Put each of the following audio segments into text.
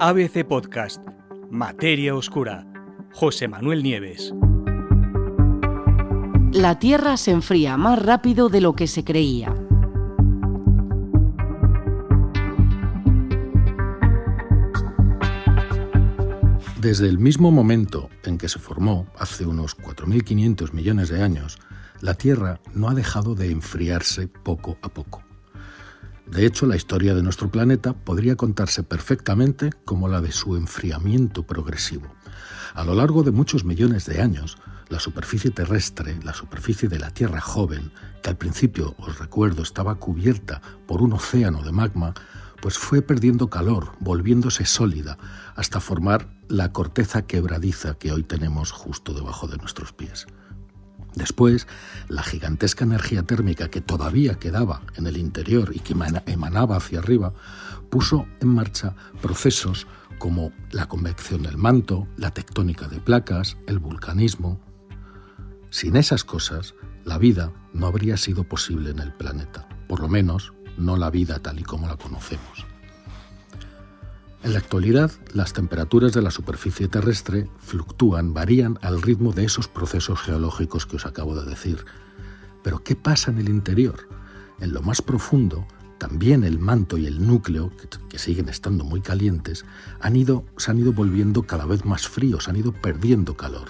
ABC Podcast, Materia Oscura, José Manuel Nieves. La Tierra se enfría más rápido de lo que se creía. Desde el mismo momento en que se formó, hace unos 4.500 millones de años, la Tierra no ha dejado de enfriarse poco a poco. De hecho, la historia de nuestro planeta podría contarse perfectamente como la de su enfriamiento progresivo. A lo largo de muchos millones de años, la superficie terrestre, la superficie de la Tierra joven, que al principio, os recuerdo, estaba cubierta por un océano de magma, pues fue perdiendo calor, volviéndose sólida, hasta formar la corteza quebradiza que hoy tenemos justo debajo de nuestros pies. Después, la gigantesca energía térmica que todavía quedaba en el interior y que emanaba hacia arriba, puso en marcha procesos como la convección del manto, la tectónica de placas, el vulcanismo. Sin esas cosas, la vida no habría sido posible en el planeta, por lo menos no la vida tal y como la conocemos. En la actualidad, las temperaturas de la superficie terrestre fluctúan, varían al ritmo de esos procesos geológicos que os acabo de decir. Pero ¿qué pasa en el interior? En lo más profundo, también el manto y el núcleo, que siguen estando muy calientes, se han ido volviendo cada vez más fríos, han ido perdiendo calor.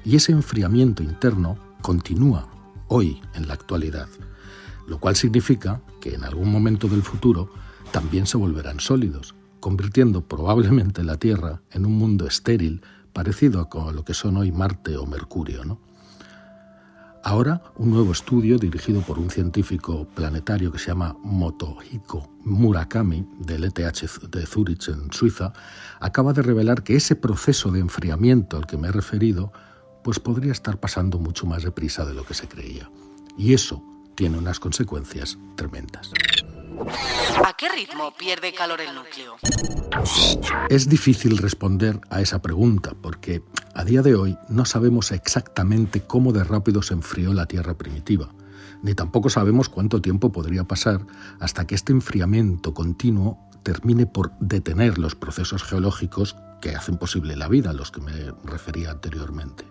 Y ese enfriamiento interno continúa hoy en la actualidad, lo cual significa que en algún momento del futuro también se volverán sólidos, convirtiendo probablemente la Tierra en un mundo estéril, parecido a lo que son hoy Marte o Mercurio, ¿no? Ahora, un nuevo estudio dirigido por un científico planetario que se llama Motohiko Murakami, del ETH de Zúrich, en Suiza, acaba de revelar que ese proceso de enfriamiento al que me he referido, pues podría estar pasando mucho más deprisa de lo que se creía. Y eso tiene unas consecuencias tremendas. ¿A qué ritmo pierde calor el núcleo? Es difícil responder a esa pregunta porque a día de hoy no sabemos exactamente cómo de rápido se enfrió la Tierra primitiva, ni tampoco sabemos cuánto tiempo podría pasar hasta que este enfriamiento continuo termine por detener los procesos geológicos que hacen posible la vida, a los que me refería anteriormente.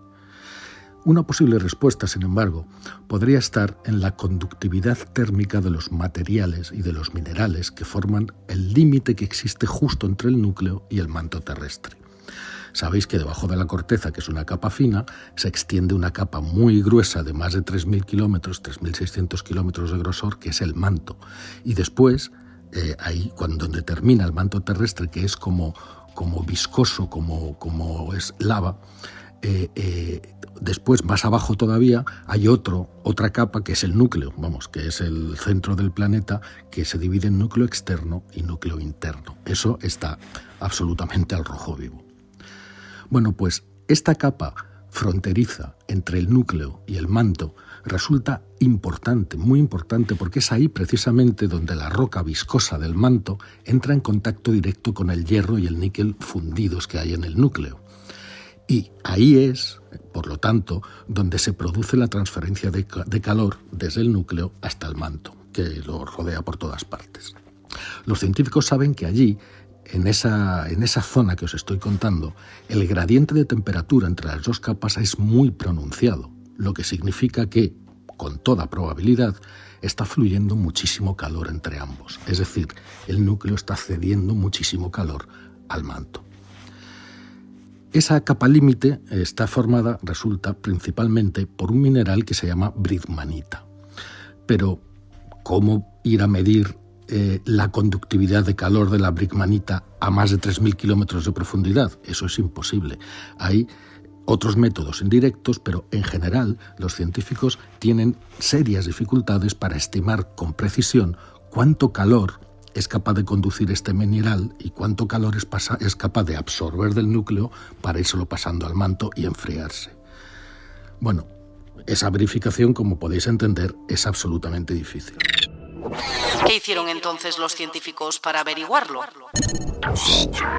Una posible respuesta, sin embargo, podría estar en la conductividad térmica de los materiales y de los minerales que forman el límite que existe justo entre el núcleo y el manto terrestre. Sabéis que debajo de la corteza, que es una capa fina, se extiende una capa muy gruesa de más de 3.000 kilómetros, 3.600 kilómetros de grosor, que es el manto. Y después, ahí donde termina el manto terrestre, que es como viscoso, como es lava, después, más abajo todavía, hay otra capa que es el núcleo, que es el centro del planeta, que se divide en núcleo externo y núcleo interno. Eso está absolutamente al rojo vivo. Bueno, pues esta capa fronteriza entre el núcleo y el manto resulta importante, muy importante, porque es ahí precisamente donde la roca viscosa del manto entra en contacto directo con el hierro y el níquel fundidos que hay en el núcleo. Y ahí es, por lo tanto, donde se produce la transferencia de calor desde el núcleo hasta el manto, que lo rodea por todas partes. Los científicos saben que allí, en esa zona que os estoy contando, el gradiente de temperatura entre las dos capas es muy pronunciado, lo que significa que, con toda probabilidad, está fluyendo muchísimo calor entre ambos. Es decir, el núcleo está cediendo muchísimo calor al manto. Esa capa límite está formada, resulta, principalmente por un mineral que se llama brickmanita. Pero, ¿cómo ir a medir la conductividad de calor de la brickmanita a más de 3.000 kilómetros de profundidad? Eso es imposible. Hay otros métodos indirectos, pero en general los científicos tienen serias dificultades para estimar con precisión cuánto calor es capaz de conducir este mineral y cuánto calor es capaz de absorber del núcleo para írselo pasando al manto y enfriarse. Bueno, esa verificación, como podéis entender, es absolutamente difícil. ¿Qué hicieron entonces los científicos para averiguarlo?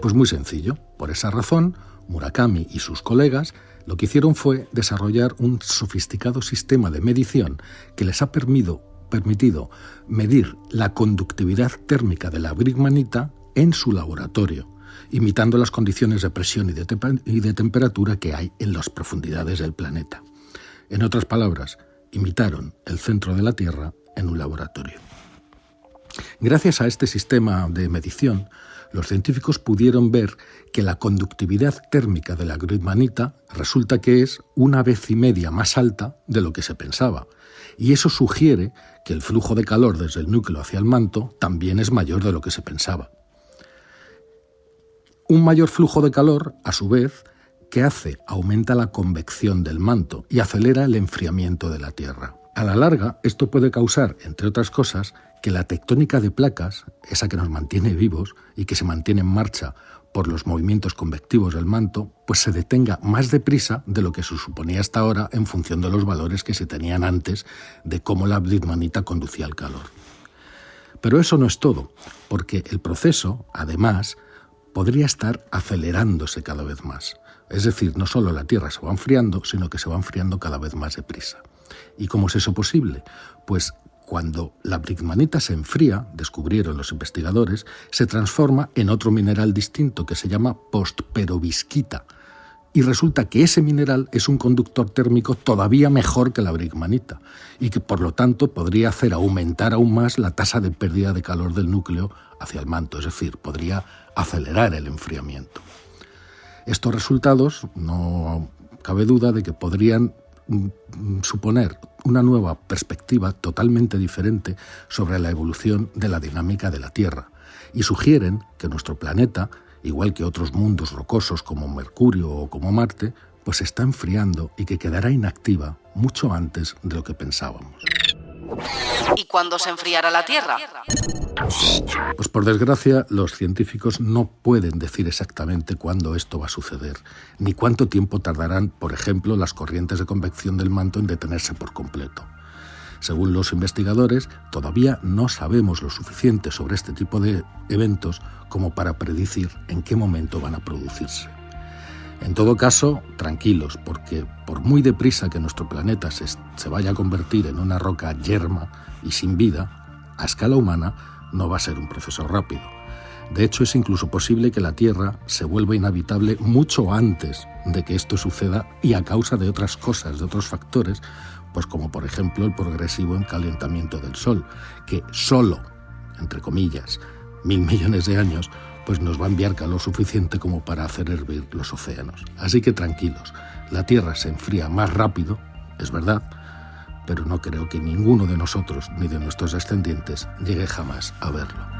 Pues muy sencillo. Por esa razón, Murakami y sus colegas lo que hicieron fue desarrollar un sofisticado sistema de medición que les ha permitido medir la conductividad térmica de la brickmanita en su laboratorio. imitando las condiciones de presión y de temperatura que hay en las profundidades del planeta. En otras palabras, imitaron el centro de la Tierra en un laboratorio. Gracias a este sistema de medición, los científicos pudieron ver que la conductividad térmica de la gridmanita resulta que es 1,5 veces más alta de lo que se pensaba, y eso sugiere que el flujo de calor desde el núcleo hacia el manto también es mayor de lo que se pensaba. Un mayor flujo de calor, a su vez, ¿qué hace? Aumenta la convección del manto y acelera el enfriamiento de la Tierra. A la larga, esto puede causar, entre otras cosas, que la tectónica de placas, esa que nos mantiene vivos y que se mantiene en marcha por los movimientos convectivos del manto, pues se detenga más deprisa de lo que se suponía hasta ahora en función de los valores que se tenían antes de cómo la gridmanita conducía el calor. Pero eso no es todo, porque el proceso, además, podría estar acelerándose cada vez más. Es decir, no solo la Tierra se va enfriando, sino que se va enfriando cada vez más deprisa. ¿Y cómo es eso posible? Pues cuando la gridmanita se enfría, descubrieron los investigadores, se transforma en otro mineral distinto que se llama postperovskita. Y resulta que ese mineral es un conductor térmico todavía mejor que la gridmanita y que por lo tanto podría hacer aumentar aún más la tasa de pérdida de calor del núcleo hacia el manto, es decir, podría acelerar el enfriamiento. Estos resultados, no cabe duda de que podrían suponer una nueva perspectiva totalmente diferente sobre la evolución de la dinámica de la Tierra y sugieren que nuestro planeta, igual que otros mundos rocosos como Mercurio o como Marte, pues se está enfriando y que quedará inactiva mucho antes de lo que pensábamos. ¿Y cuándo se enfriará la Tierra? Pues por desgracia, los científicos no pueden decir exactamente cuándo esto va a suceder, ni cuánto tiempo tardarán, por ejemplo, las corrientes de convección del manto en detenerse por completo. Según los investigadores, todavía no sabemos lo suficiente sobre este tipo de eventos como para predecir en qué momento van a producirse. En todo caso, tranquilos, porque por muy deprisa que nuestro planeta se vaya a convertir en una roca yerma y sin vida, a escala humana no va a ser un proceso rápido. De hecho, es incluso posible que la Tierra se vuelva inhabitable mucho antes de que esto suceda y a causa de otras cosas, de otros factores, pues como por ejemplo el progresivo encalentamiento del Sol, que solo, entre comillas, 1.000 millones de años, pues nos va a enviar calor suficiente como para hacer hervir los océanos. Así que tranquilos, la Tierra se enfría más rápido, es verdad, pero no creo que ninguno de nosotros ni de nuestros descendientes llegue jamás a verlo.